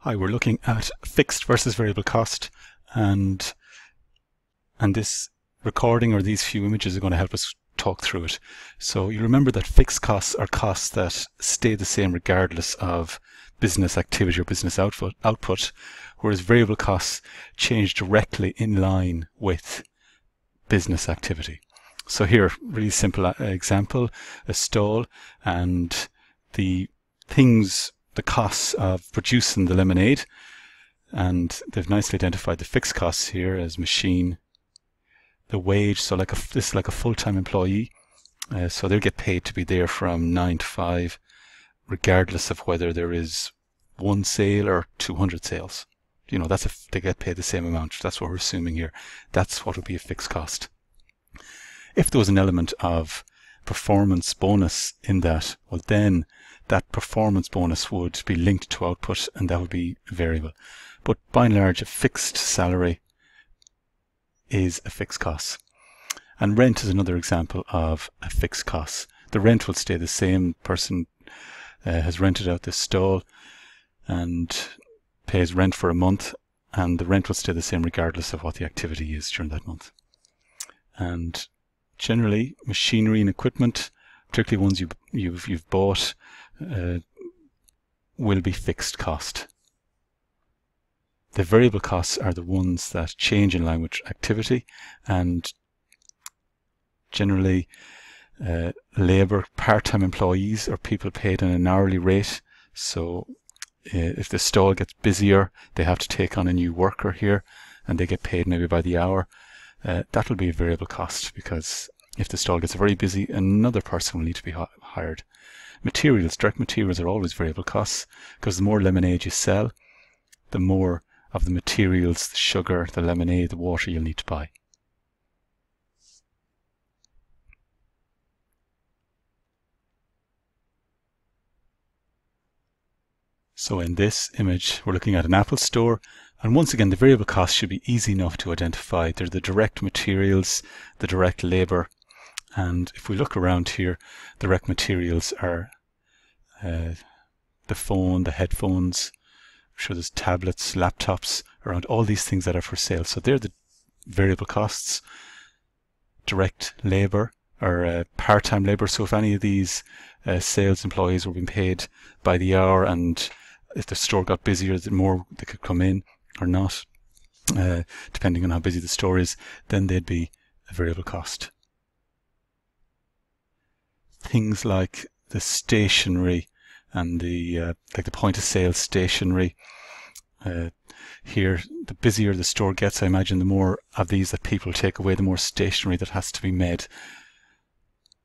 Hi, we're looking at fixed versus variable cost, and this recording or these few images are going to help us talk through it. So you remember that fixed costs are costs that stay the same regardless of business activity or business output, whereas variable costs change directly in line with business activity. So here, really simple example, a stall, and the costs of producing the lemonade, and they've nicely identified the fixed costs here as machine, the wage, so this is like a full-time employee, so they'll get paid to be there from 9 to 5 regardless of whether there is one sale or 200 sales. You know, they get paid the same amount. That's what we're assuming here. That's what would be a fixed cost. If there was an element of performance bonus in that, well, then that performance bonus would be linked to output, and that would be variable. But by and large, a fixed salary is a fixed cost. And rent is another example of a fixed cost. The rent will stay the same. Person has rented out this stall and pays rent for a month, and the rent will stay the same regardless of what the activity is during that month. And generally, machinery and equipment, particularly ones you've bought, will be fixed cost. The variable costs are the ones that change in line with activity, and generally labour, part-time employees, or people paid on an hourly rate. So if the stall gets busier, they have to take on a new worker here, and they get paid maybe by the hour. That will be a variable cost, because if the stall gets very busy, another person will need to be hired. Materials, direct materials, are always variable costs, because the more lemonade you sell, the more of the materials, the sugar, the lemonade, the water you'll need to buy. So in this image, we're looking at an Apple store, and once again, the variable costs should be easy enough to identify. They're the direct materials, the direct labour, and if we look around here, the direct materials are the phone, the headphones. I'm sure there's tablets, laptops around, all these things that are for sale. So they're the variable costs. Direct labour, or part-time labour. So if any of these sales employees were being paid by the hour, and if the store got busier, the more they could come in or not, depending on how busy the store is, then they'd be a variable cost. Things like the stationery and the point of sale stationery. Here, the busier the store gets, I imagine the more of these that people take away, the more stationery that has to be made.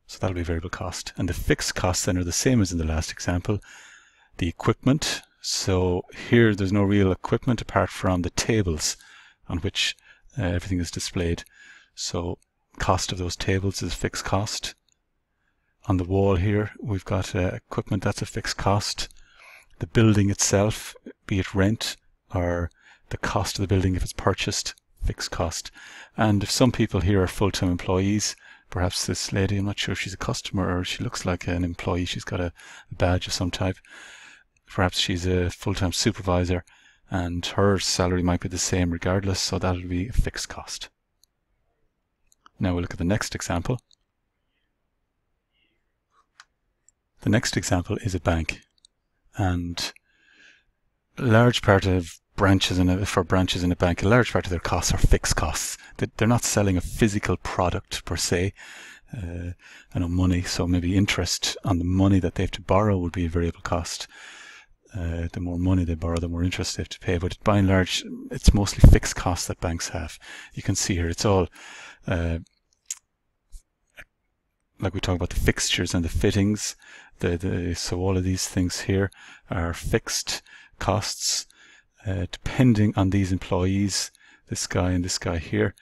So that'll be variable cost. And the fixed costs then are the same as in the last example. The equipment. So here there's no real equipment apart from the tables on which everything is displayed. So cost of those tables is a fixed cost. On the wall here we've got equipment, that's a fixed cost. The building itself, be it rent or the cost of the building if it's purchased, fixed cost. And if some people here are full-time employees, perhaps this lady, I'm not sure if she's a customer or she looks like an employee, she's got a badge of some type. Perhaps she's a full-time supervisor and her salary might be the same regardless, so that'll be a fixed cost. Now we'll look at the next example. The next example is a bank, and a large part of branches in a bank, a large part of their costs are fixed costs. They're not selling a physical product per se, money, so maybe interest on the money that they have to borrow would be a variable cost. The more money they borrow, the more interest they have to pay, but by and large it's mostly fixed costs that banks have. You can see here it's all like we talk about the fixtures and the fittings, so all of these things here are fixed costs. Depending on these employees, this guy and this guy here,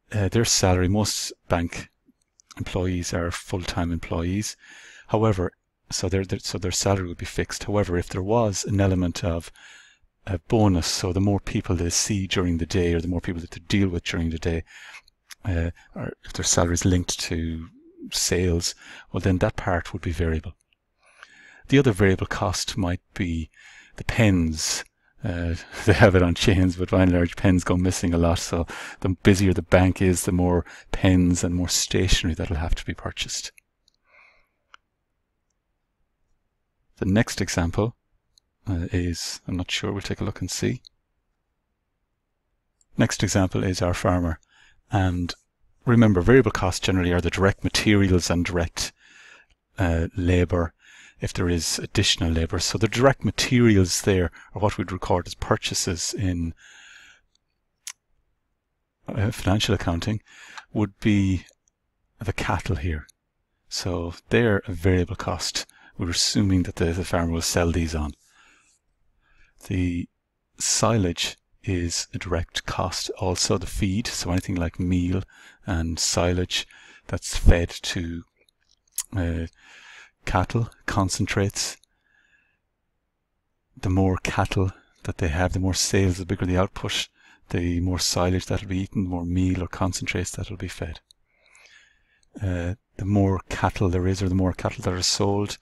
their salary, most bank employees are full-time employees. However, so their salary would be fixed. However, if there was an element of a bonus, so the more people they see during the day or the more people that they deal with during the day, or if their salary is linked to sales, well then that part would be variable. The other variable cost might be the pens, They have it on chains, but by and large pens go missing a lot, so the busier the bank is, the more pens and more stationery that'll have to be purchased. The next example is, I'm not sure, we'll take a look and see. Next example is our farmer, and remember, variable costs generally are the direct materials and direct labour if there is additional labour. So the direct materials there are what we'd record as purchases in financial accounting, would be the cattle here. So they're a variable cost. We're assuming that the farmer will sell these on. The silage is a direct cost, also the feed, so anything like meal and silage that's fed to cattle, concentrates. The more cattle that they have, the more sales, the bigger the output, the more silage that'll be eaten, the more meal or concentrates that'll be fed. The more cattle there is, or the more cattle that are sold,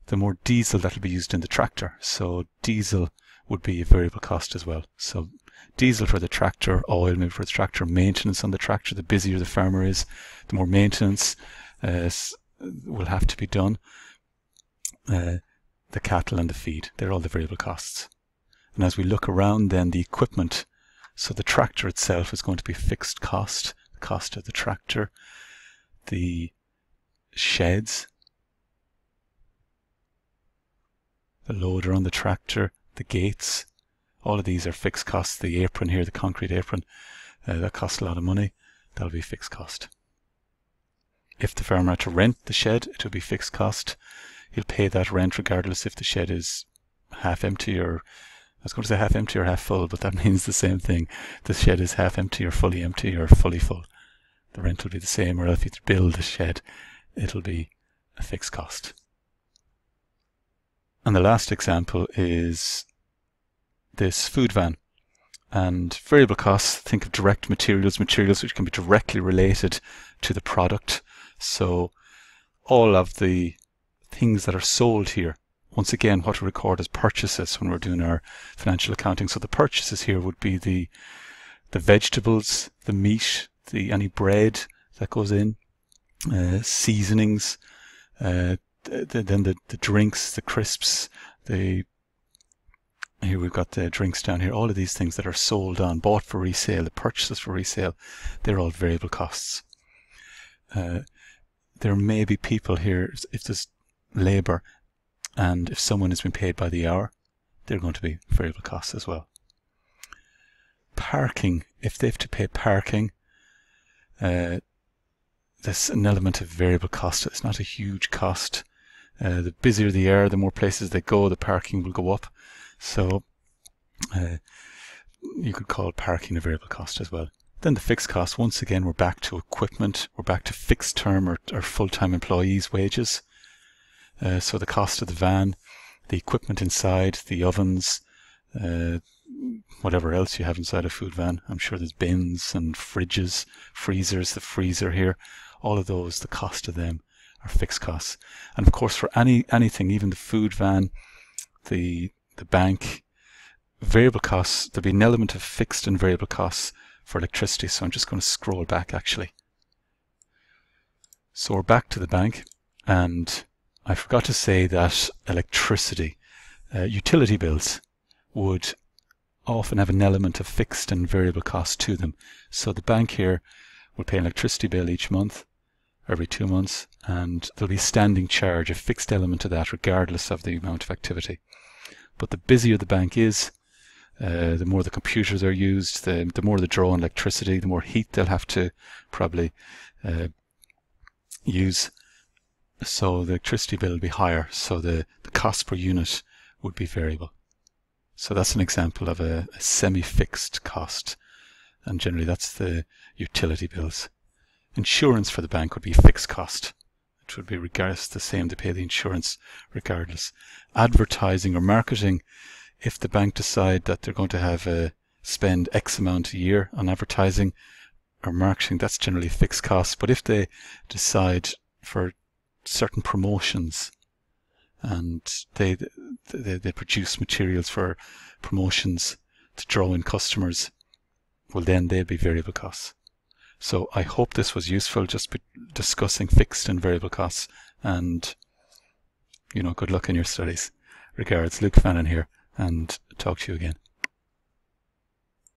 the more diesel that'll be used in the tractor. So diesel would be a variable cost as well. So diesel for the tractor, oil maybe for the tractor, maintenance on the tractor. The busier the farmer is, the more maintenance will have to be done. The cattle and the feed, they're all the variable costs. And as we look around then, the equipment, so the tractor itself is going to be fixed cost, the cost of the tractor. The sheds, the loader on the tractor, the gates, all of these are fixed costs. The apron here, the concrete apron, that costs a lot of money, that'll be fixed cost. If the farmer had to rent the shed, it will be fixed cost. He'll pay that rent regardless if the shed is half empty, or I was going to say half empty or half full, but that means the same thing. The shed is half empty or fully fully full. The rent will be the same, or if you build a shed, it'll be a fixed cost. And the last example is this food van. And variable costs, think of direct materials which can be directly related to the product. So all of the things that are sold here, once again, what we record as purchases when we're doing our financial accounting. So the purchases here would be the vegetables, the meat, any bread that goes in, seasonings, then the drinks, the crisps, here we've got the drinks down here. All of these things that are sold on, bought for resale, the purchases for resale, they're all variable costs. There may be people here, if there's labour and if someone has been paid by the hour, they're going to be variable costs as well. Parking, if they have to pay parking, there's an element of variable cost. It's not a huge cost. The busier they are, the more places they go, the parking will go up. So you could call parking a variable cost as well. Then the fixed cost, once again, we're back to equipment. We're back to fixed term or full-time employees' wages. So the cost of the van, the equipment inside, the ovens, whatever else you have inside a food van. I'm sure there's bins and fridges, freezers, the freezer here. All of those, the cost of them are fixed costs. And of course, for anything, even the food van, the bank, variable costs, there'll be an element of fixed and variable costs for electricity. So I'm just going to scroll back actually. So we're back to the bank, and I forgot to say that electricity, utility bills would often have an element of fixed and variable cost to them. So the bank here will pay an electricity bill each month, every 2 months, and there'll be a standing charge, a fixed element to that regardless of the amount of activity. But the busier the bank is, the more the computers are used, the more they draw on electricity, the more heat they'll have to probably use. So the electricity bill will be higher, so the cost per unit would be variable. So that's an example of a semi-fixed cost, and generally that's the utility bills. Insurance for the bank would be fixed cost. It would be regardless the same, to pay the insurance regardless. Advertising or marketing, if the bank decide that they're going to have spend X amount a year on advertising or marketing, that's generally fixed cost. But if they decide for certain promotions and they produce materials for promotions to draw in customers, well, then they'll be variable costs. So I hope this was useful, just discussing fixed and variable costs, and good luck in your studies. Regards, Luke Fannin here, and talk to you again.